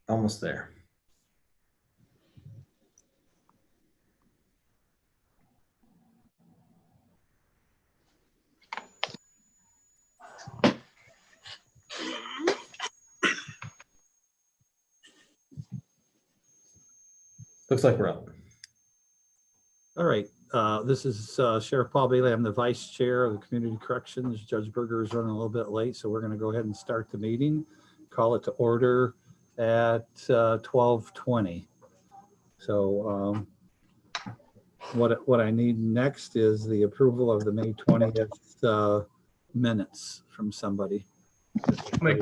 Almost there. Looks like we're up. All right, this is Sheriff Paul Bailey. I'm the Vice Chair of the Community Corrections. Judge Berger is running a little bit late, so we're going to go ahead and start the meeting. Call it to order at 12:20. So what I need next is the approval of the May 20th minutes from somebody. I'll make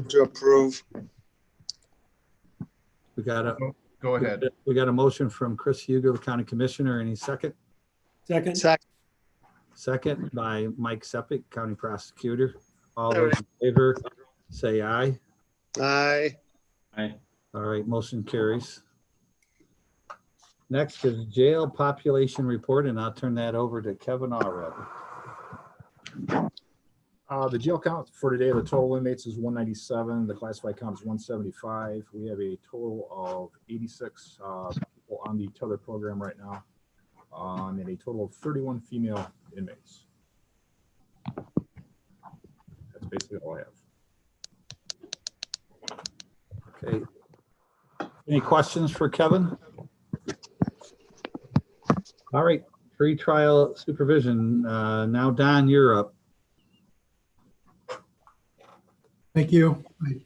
to approve. We got a Go ahead. We got a motion from Chris Hugo, the County Commissioner. Any second? Second. Second by Mike Sepik, County Prosecutor. All those in favor, say aye. Aye. Aye. All right, motion carries. Next is jail population report, and I'll turn that over to Kevin Allred. The jail count for today, the total inmates is 197. The classified count is 175. We have a total of 86 people on the tether program right now, and a total of 31 female inmates. That's basically all I have. Okay. Any questions for Kevin? All right, pretrial supervision. Now, Don, you're up. Thank you. I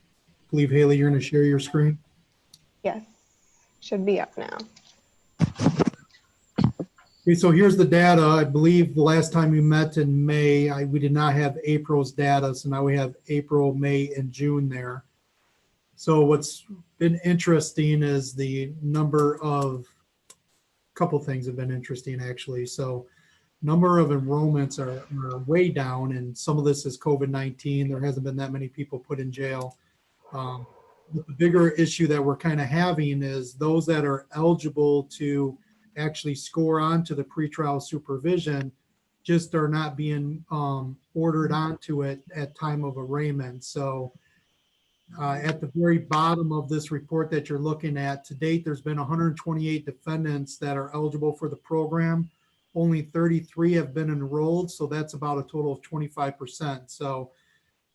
believe, Haley, you're going to share your screen. Yes, should be up now. Okay, so here's the data. I believe the last time we met in May, we did not have April's data. So now we have April, May, and June there. So what's been interesting is the number of, couple things have been interesting actually. So number of enrollments are way down, and some of this is COVID-19. There hasn't been that many people put in jail. But the bigger issue that we're kind of having is those that are eligible to actually score onto the pretrial supervision just are not being ordered onto it at time of arraignment. So at the very bottom of this report that you're looking at, to date, there's been 128 defendants that are eligible for the program. Only 33 have been enrolled, so that's about a total of 25%. So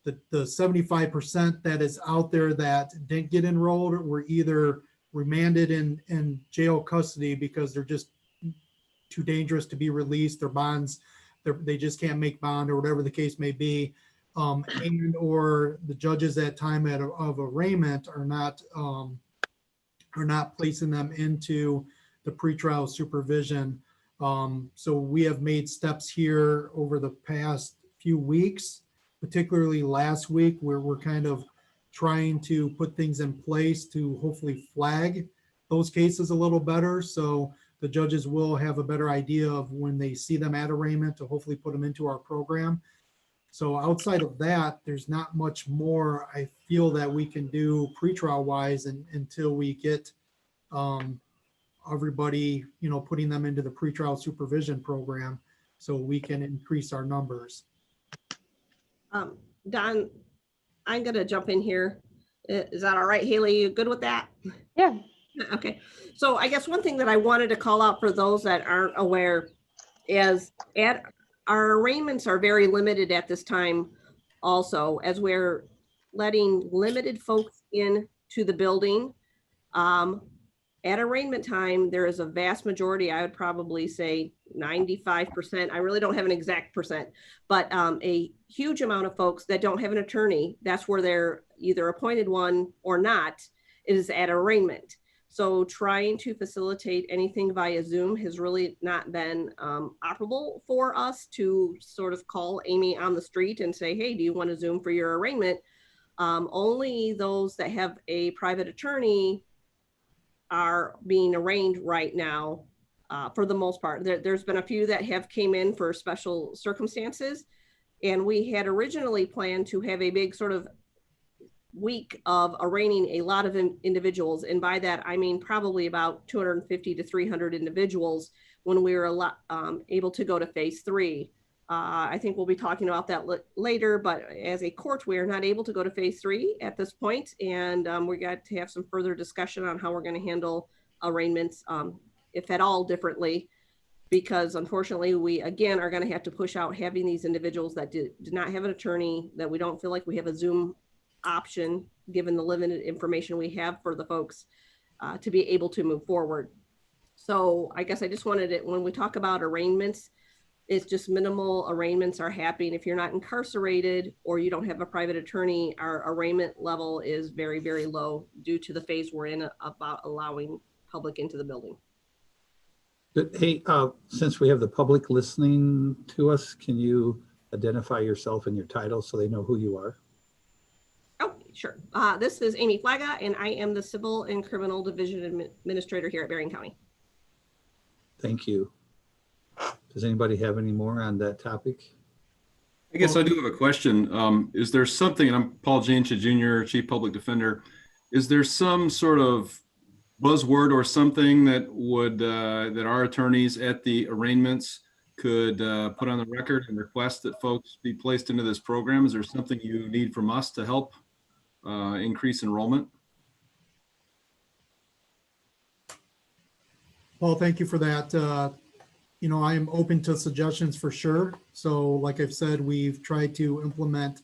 the 75% that is out there that didn't get enrolled were either remanded in jail custody because they're just too dangerous to be released. Their bonds, they just can't make bond, or whatever the case may be. And or the judges at time of arraignment are not placing them into the pretrial supervision. So we have made steps here over the past few weeks, particularly last week, where we're kind of trying to put things in place to hopefully flag those cases a little better. So the judges will have a better idea of when they see them at arraignment to hopefully put them into our program. So outside of that, there's not much more I feel that we can do pretrial wise until we get everybody, putting them into the pretrial supervision program so we can increase our numbers. Don, I'm going to jump in here. Is that all right, Haley? You good with that? Yeah. Okay. So I guess one thing that I wanted to call out for those that aren't aware is our arraignments are very limited at this time also, as we're letting limited folks in to the building. At arraignment time, there is a vast majority, I would probably say 95%. I really don't have an exact percent, but a huge amount of folks that don't have an attorney, that's where they're either appointed one or not, is at arraignment. So trying to facilitate anything via Zoom has really not been operable for us to sort of call Amy on the street and say, hey, do you want to Zoom for your arraignment? Only those that have a private attorney are being arraigned right now for the most part. There's been a few that have came in for special circumstances, and we had originally planned to have a big sort of week of arraigning a lot of individuals. And by that, I mean probably about 250 to 300 individuals when we were able to go to phase 3. I think we'll be talking about that later, but as a court, we are not able to go to phase 3 at this point, and we got to have some further discussion on how we're going to handle arraignments, if at all differently, because unfortunately we again are going to have to push out having these individuals that do not have an attorney, that we don't feel like we have a Zoom option given the limited information we have for the folks to be able to move forward. So I guess I just wanted it, when we talk about arraignments, it's just minimal arraignments are happening. If you're not incarcerated or you don't have a private attorney, our arraignment level is very, very low due to the phase we're in about allowing public into the building. Good. Hey, since we have the public listening to us, can you identify yourself and your title so they know who you are? Oh, sure. This is Amy Flaga, and I am the Civil and Criminal Division Administrator here at Berrien County. Thank you. Does anybody have any more on that topic? I guess I do have a question. Is there something, and I'm Paul Jancha Jr., Chief Public Defender, is there some sort of buzzword or something that would that our attorneys at the arraignments could put on the record and request that folks be placed into this program? Is there something you need from us to help increase enrollment? Paul, thank you for that. You know, I am open to suggestions for sure. So like I've said, we've tried to implement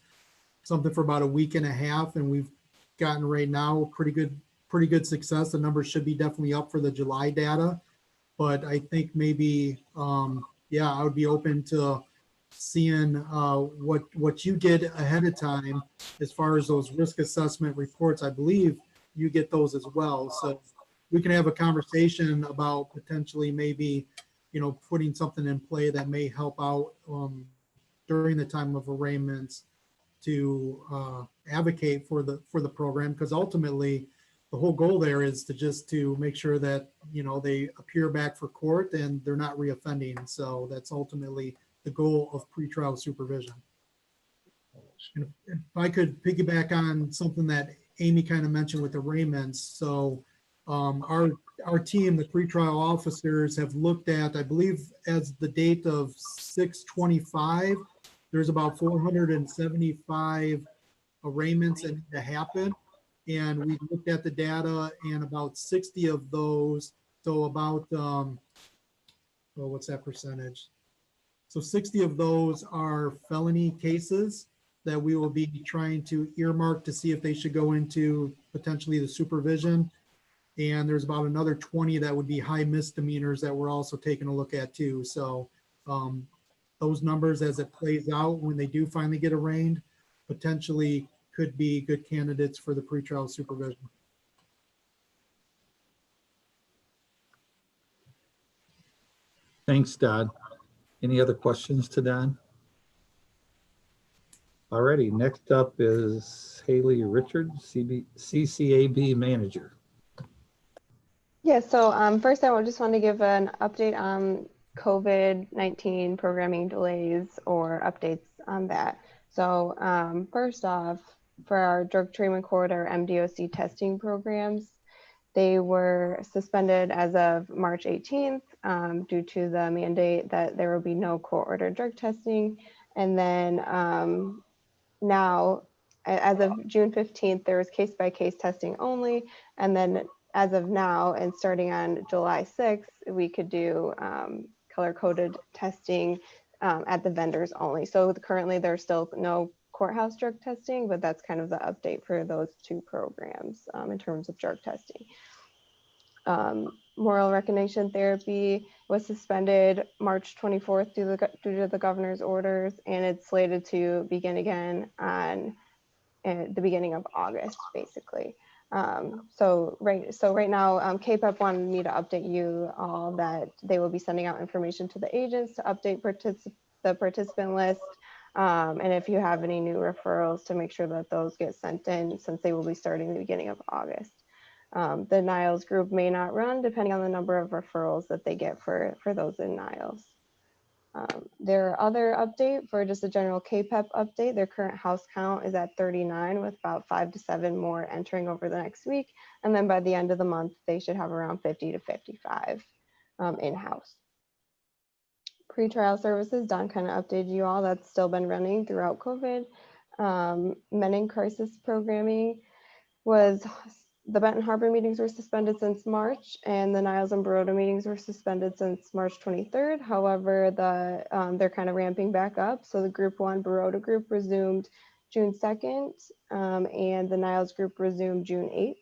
something for about a week and a half, and we've gotten right now pretty good success. The numbers should be definitely up for the July data, but I think maybe, yeah, I would be open to seeing what you did ahead of time as far as those risk assessment reports. I believe you get those as well. So we can have a conversation about potentially maybe, you know, putting something in play that may help out during the time of arraignments to advocate for the program, because ultimately the whole goal there is to make sure that, you know, they appear back for court and they're not reoffending. So that's ultimately the goal of pretrial supervision. And if I could piggyback on something that Amy kind of mentioned with arraignments. So our team, the pretrial officers, have looked at, I believe as the date of 6/25, there's about 475 arraignments that need to happen. And we looked at the data, and about 60 of those, so about, well, what's that percentage? So 60 of those are felony cases that we will be trying to earmark to see if they should go into potentially the supervision. And there's about another 20 that would be high misdemeanors that we're also taking a look at too. So those numbers, as it plays out, when they do finally get arraigned, potentially could be good candidates for the pretrial supervision. Thanks, Don. Any other questions to Don? Alrighty, next up is Haley Richards, CCAB Manager. Yeah, so first I just want to give an update on COVID-19 programming delays or updates on that. So first off, for our drug treatment court, our MDOC testing programs, they were suspended as of March 18th due to the mandate that there will be no court-ordered drug testing. And then now, as of June 15th, there was case-by-case testing only. And then as of now, and starting on July 6th, we could do color-coded testing at the vendors only. So currently there's still no courthouse drug testing, but that's kind of the update for those two programs in terms of drug testing. Moral recognition therapy was suspended March 24th due to the governor's orders, and it's slated to begin again on the beginning of August, basically. So right now, KPEP wanted me to update you all that they will be sending out information to the agents to update the participant list. And if you have any new referrals, to make sure that those get sent in, since they will be starting the beginning of August. The Niles group may not run depending on the number of referrals that they get for those in Niles. Their other update, for just a general KPEP update, their current house count is at 39, with about 5 to 7 more entering over the next week. And then by the end of the month, they should have around 50 to 55 in-house. Pretrial services, Don kind of updated you all. That's still been running throughout COVID. Men in crisis programming was, the Benton Harbor meetings were suspended since March, and the Niles and Baroda meetings were suspended since March 23rd. However, they're kind of ramping back up. So the Group 1 Baroda group resumed June 2nd, and the Niles group resumed June 8th.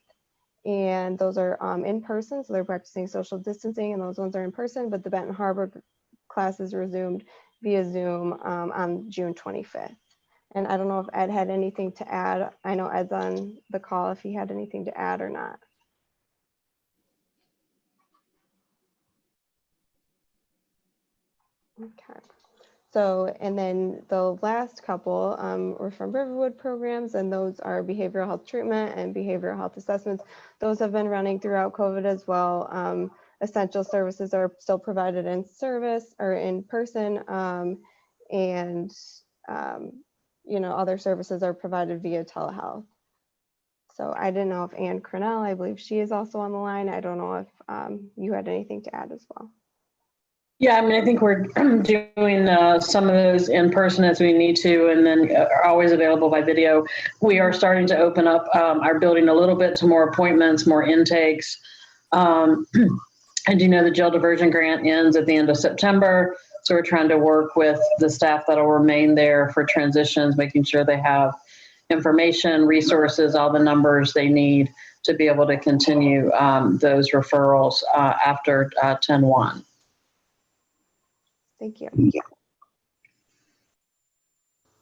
And those are in person, so they're practicing social distancing, and those ones are in person, but the Benton Harbor classes resumed via Zoom on June 25th. And I don't know if Ed had anything to add. I know Ed's on the call, if he had anything to add or not. Okay. So, and then the last couple were from Riverwood programs, and those are behavioral health treatment and behavioral health assessments. Those have been running throughout COVID as well. Essential services are still provided in service or in person, and other services are provided via telehealth. So I didn't know if Ann Cornell, I believe she is also on the line. I don't know if you had anything to add as well. Yeah, I mean, I think we're doing some of those in person as we need to, and then are always available by video. We are starting to open up our building a little bit to more appointments, more intakes. And the jail diversion grant ends at the end of September. So we're trying to work with the staff that'll remain there for transitions, making sure they have information, resources, all the numbers they need to be able to continue those referrals after 10/1. Thank you.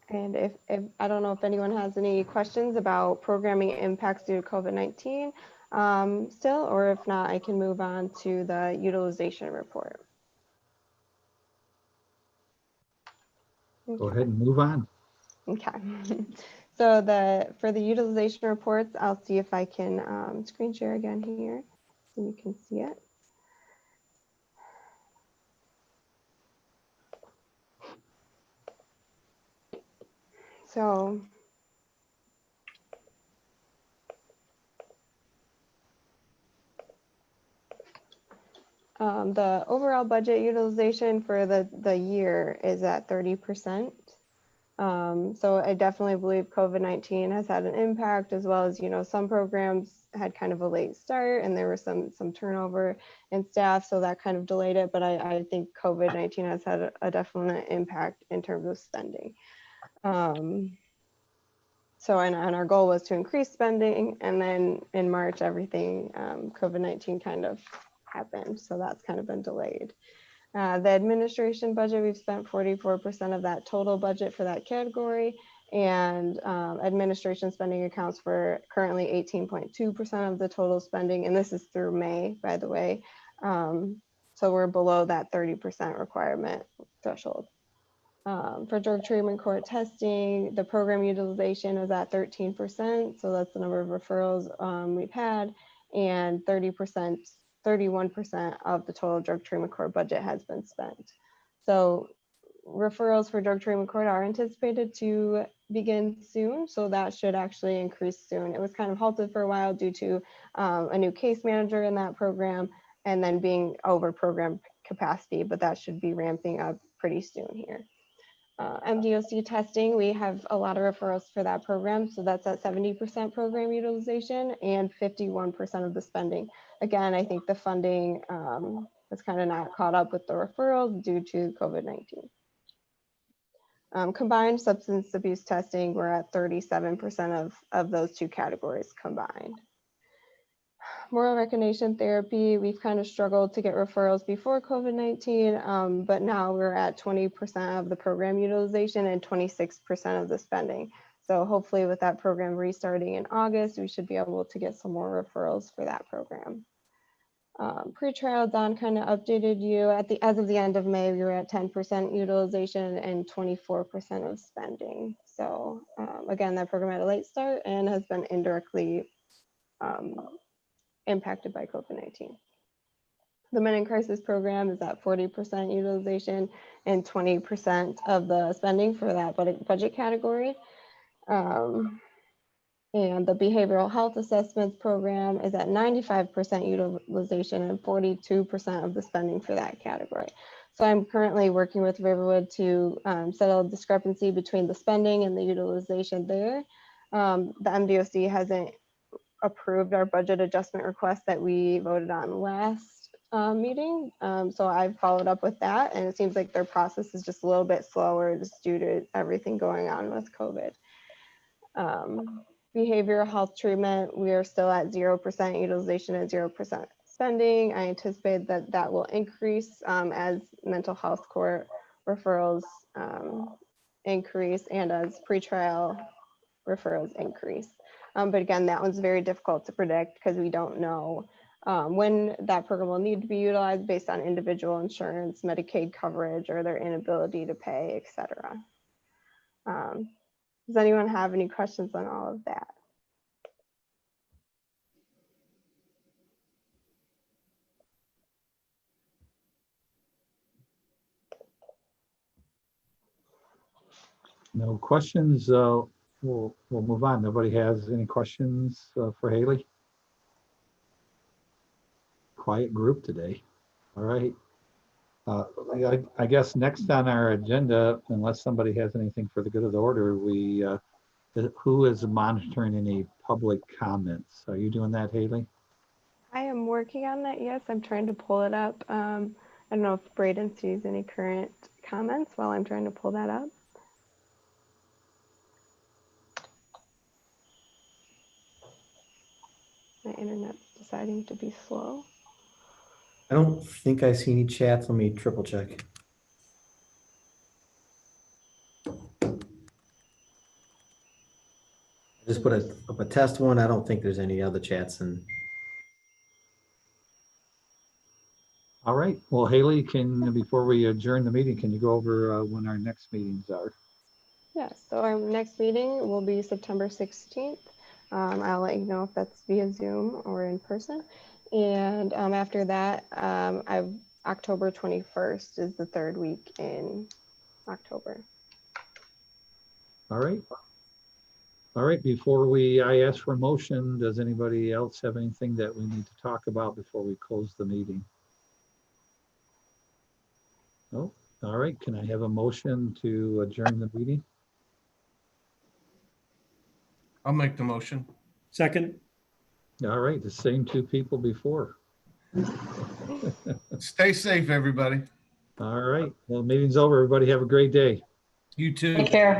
And if I don't know if anyone has any questions about programming impacts due to COVID-19 still, or if not, I can move on to the utilization report. Go ahead and move on. Okay. So for the utilization reports, I'll see if I can screen share again here so you can see it. So the overall budget utilization for the year is at 30%. So I definitely believe COVID-19 has had an impact, as well as, some programs had kind of a late start and there was some turnover in staff, so that kind of delayed it. But I think COVID-19 has had a definite impact in terms of spending. So, and our goal was to increase spending, and then in March, everything, COVID-19 kind of happened. So that's kind of been delayed. The administration budget, we've spent 44% of that total budget for that category, and administration spending accounts for currently 18.2% of the total spending, and this is through May, by the way. So we're below that 30% requirement threshold. For drug treatment court testing, the program utilization is at 13%, so that's the number of referrals we've had, and 31% of the total drug treatment court budget has been spent. So referrals for drug treatment court are anticipated to begin soon, so that should actually increase soon. It was kind of halted for a while due to a new case manager in that program and then being over program capacity, but that should be ramping up pretty soon here. MDOC testing, we have a lot of referrals for that program, so that's at 70% program utilization and 51% of the spending. Again, I think the funding has kind of not caught up with the referrals due to COVID-19. Combined substance abuse testing, we're at 37% of those two categories combined. Moral recognition therapy, we've kind of struggled to get referrals before COVID-19, but now we're at 20% of the program utilization and 26% of the spending. So hopefully with that program restarting in August, we should be able to get some more referrals for that program. Pretrial, Don kind of updated you. As of the end of May, we were at 10% utilization and 24% of spending. So again, that program had a late start and has been indirectly impacted by COVID-19. The Men in Crisis program is at 40% utilization and 20% of the spending for that budget category. And the Behavioral Health Assessments program is at 95% utilization and 42% of the spending for that category. So I'm currently working with Riverwood to settle a discrepancy between the spending and the utilization there. The MDOC hasn't approved our budget adjustment request that we voted on last meeting. So I've followed up with that, and it seems like their process is just a little bit slower just due to everything going on with COVID. Behavioral health treatment, we are still at 0% utilization and 0% spending. I anticipate that that will increase as mental health court referrals increase and as pretrial referrals increase. But again, that one's very difficult to predict because we don't know when that program will need to be utilized based on individual insurance, Medicaid coverage, or their inability to pay, et cetera. Does anyone have any questions on all of that? No questions. We'll move on. Nobody has any questions for Haley? Quiet group today. All right. I guess next on our agenda, unless somebody has anything for the good of the order, who is monitoring any public comments? Are you doing that, Haley? I am working on that, yes. I'm trying to pull it up. I don't know if Braden sees any current comments while I'm trying to pull that up. My internet's deciding to be slow. I don't think I see any chats. Let me triple check. I just put up a test one. I don't think there's any other chats. And All right. Well, Haley, before we adjourn the meeting, can you go over when our next meetings are? Yeah, so our next meeting will be September 16th. I'll let you know if that's via Zoom or in person. And after that, October 21st is the third week in October. All right. All right. Before I ask for a motion, does anybody else have anything that we need to talk about before we close the meeting? No? All right. Can I have a motion to adjourn the meeting? I'll make the motion. second, All right. The same two people before. Stay safe, everybody. All right. Well, meeting's over. Everybody have a great day. You too. Take care.